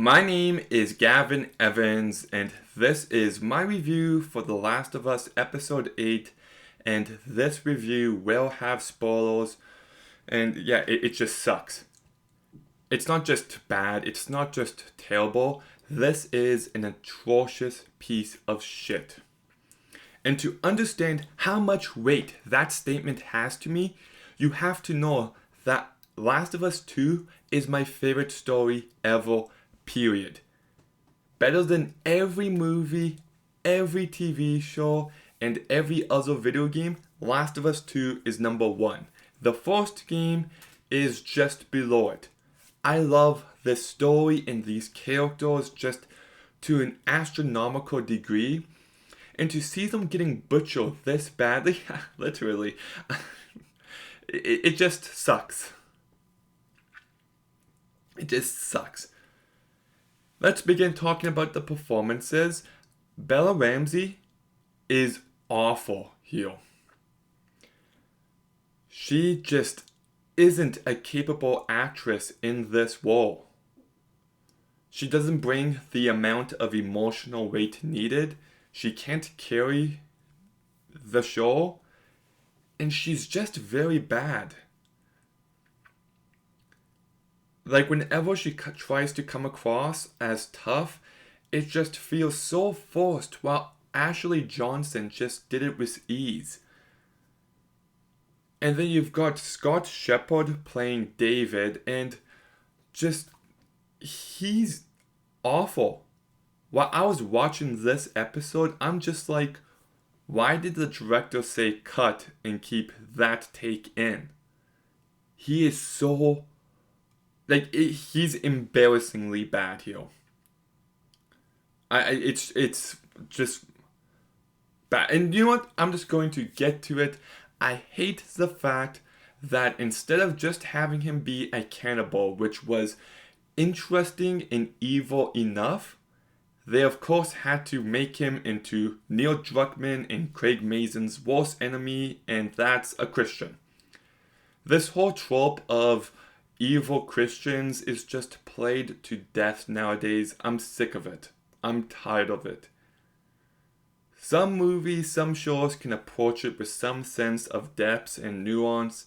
My name is Gavin Evans, and this is my review for The Last of Us Episode 8, and this review will have spoilers, and yeah, it just sucks. It's not just bad, it's not just terrible, this is an atrocious piece of shit. And to understand how much weight that statement has to me, you have to know that Last of Us 2 is my favorite story ever, period. Better than every movie, every TV show, and every other video game, Last of Us 2 is number one. The first game is just below it. I love this story and these characters just to an astronomical degree. And to see them getting butchered this badly, literally, it just sucks. It just sucks. Let's begin talking about the performances. Bella Ramsey is awful here. She just isn't a capable actress in this role. She doesn't bring the amount of emotional weight needed. She can't carry the show, and she's just very bad. Like, whenever she tries to come across as tough, it just feels so forced, while Ashley Johnson just did it with ease. And then you've got Scott Shepherd playing David, and just, he's awful. While I was watching this episode, I'm just like, why did the director say cut and keep that take in? He is so, he's embarrassingly bad here. It's just bad. And you know what? I'm just going to get to it. I hate the fact that instead of just having him be a cannibal, which was interesting and evil enough, they of course had to make him into Neil Druckmann and Craig Mazin's worst enemy, and that's a Christian. This whole trope of evil Christians is just played to death nowadays. I'm sick of it. I'm tired of it. Some movies, some shows can approach it with some sense of depth and nuance,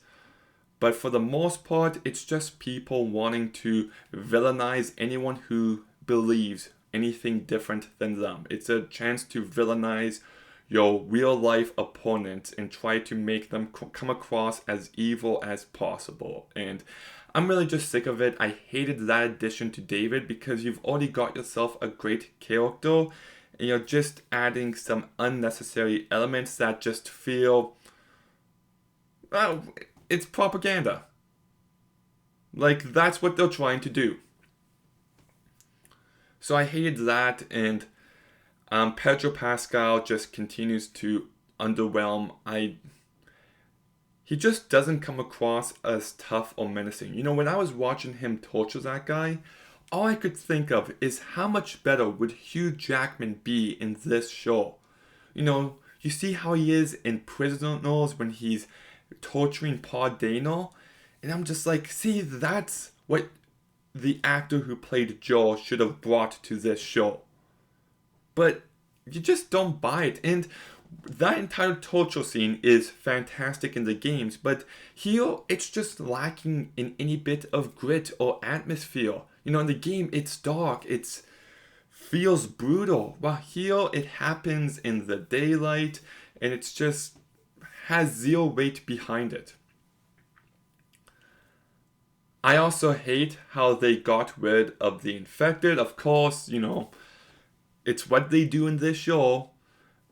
but for the most part, it's just people wanting to villainize anyone who believes anything different than them. It's a chance to villainize your real life opponents and try to make them come across as evil as possible. And I'm really just sick of it. I hated that addition to David because you've already got yourself a great character and you're just adding some unnecessary elements that just feel, well, it's propaganda. Like, that's what they're trying to do. So I hated that, and Pedro Pascal just continues to underwhelm. He just doesn't come across as tough or menacing. You know, when I was watching him torture that guy, all I could think of is how much better would Hugh Jackman be in this show. You know, you see how he is in Prisoners when he's torturing Paul Dano, and I'm just like, see, that's what the actor who played Joel should have brought to this show. But you just don't buy it. And that entire torture scene is fantastic in the games, but here it's just lacking in any bit of grit or atmosphere. You know, in the game it's dark, it feels brutal. While here it happens in the daylight, and it's just has zero weight behind it. I also hate how they got rid of the infected. Of course, you know, it's what they do in this show.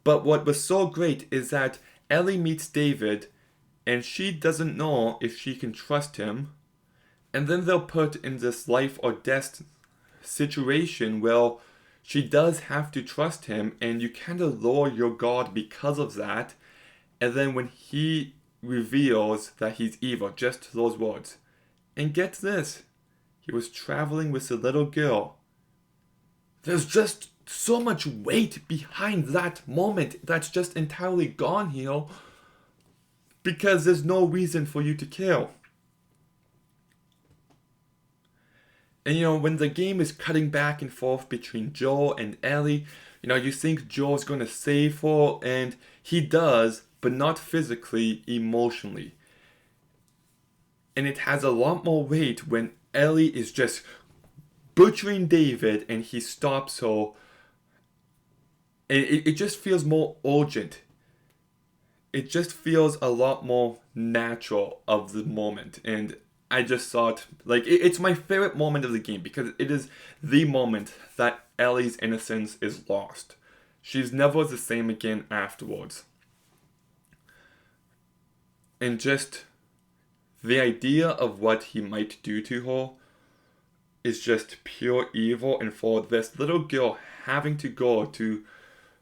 But what was so great is that Ellie meets David and she doesn't know if she can trust him. And then they'll put in this life or death situation where she does have to trust him, and you kind of lower your guard because of that. And then when he reveals that he's evil, just those words. And get this, he was traveling with a little girl. There's just so much weight behind that moment that's just entirely gone here because there's no reason for you to kill. And when the game is cutting back and forth between Joel and Ellie, you think Joel's gonna save her, and he does, but not physically, emotionally. And it has a lot more weight when Ellie is just butchering David and he stops her. And it just feels more urgent. It just feels a lot more natural of the moment. And I just thought, it's my favorite moment of the game because it is the moment that Ellie's innocence is lost. She's never the same again afterwards. And just the idea of what he might do to her is just pure evil. And for this little girl having to go to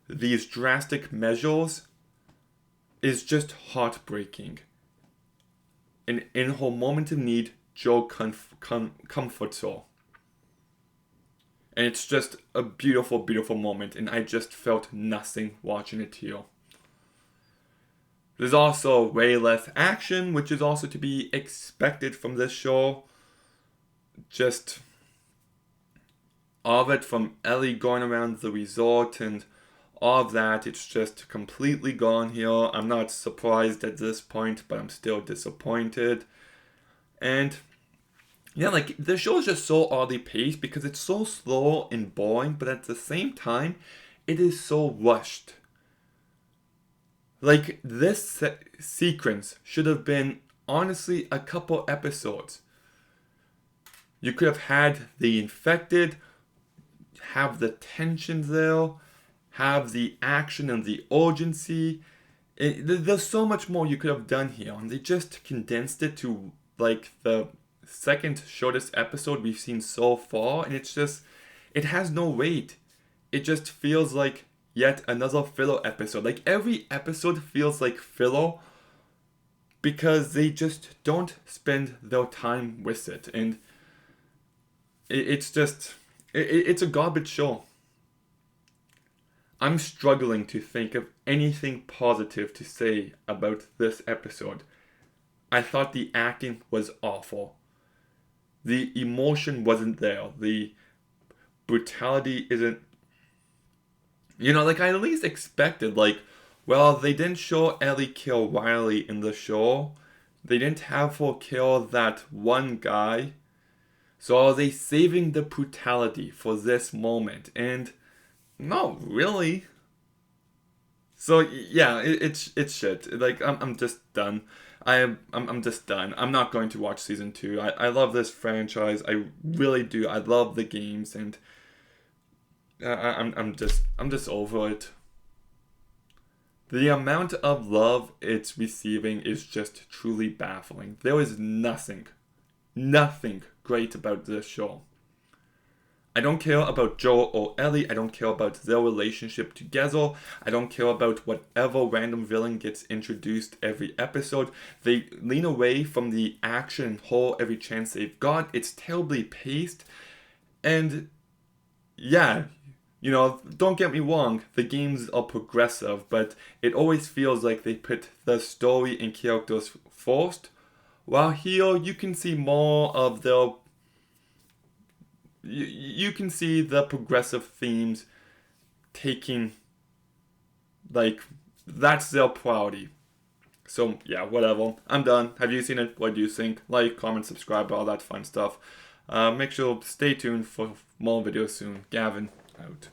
these drastic measures is just heartbreaking. And in her moment of need, Joel comforts her. And it's just a beautiful, beautiful moment. And I just felt nothing watching it here. There's also way less action, which is also to be expected from this show. Just all of it from Ellie going around the resort and all of that, it's just completely gone here. I'm not surprised at this point, but I'm still disappointed. And yeah, the show is just so oddly paced because it's so slow and boring, but at the same time, it is so rushed. This sequence should have been, honestly, a couple episodes. You could have had the infected, have the tension there, have the action and the urgency. There's so much more you could have done here, and they just condensed it to, the second shortest episode we've seen so far, and it has no weight. It just feels like yet another filler episode. Every episode feels like filler because they just don't spend their time with it. And it's a garbage show. I'm struggling to think of anything positive to say about this episode. I thought the acting was awful. The emotion wasn't there. The brutality isn't. I at least expected, they didn't show Ellie kill Riley in the show. They didn't have her kill that one guy. So are they saving the brutality for this moment? And no, really. So yeah, it's shit. I'm just done. I'm just done. I'm not going to watch season 2. I love this franchise. I really do. I love the games, and I'm just over it. The amount of love it's receiving is just truly baffling. There is nothing great about this show. I don't care about Joel or Ellie. I don't care about their relationship together. I don't care about whatever random villain gets introduced every episode. They lean away from the action and horror every chance they've got. It's terribly paced. And yeah, don't get me wrong, the games are progressive, but it always feels like they put the story and characters first. While here, you can see more of their... You can see the progressive themes taking... that's their priority. So, yeah, whatever. I'm done. Have you seen it? What do you think? Like, comment, subscribe, all that fun stuff. Make sure to stay tuned for more videos soon. Gavin, out.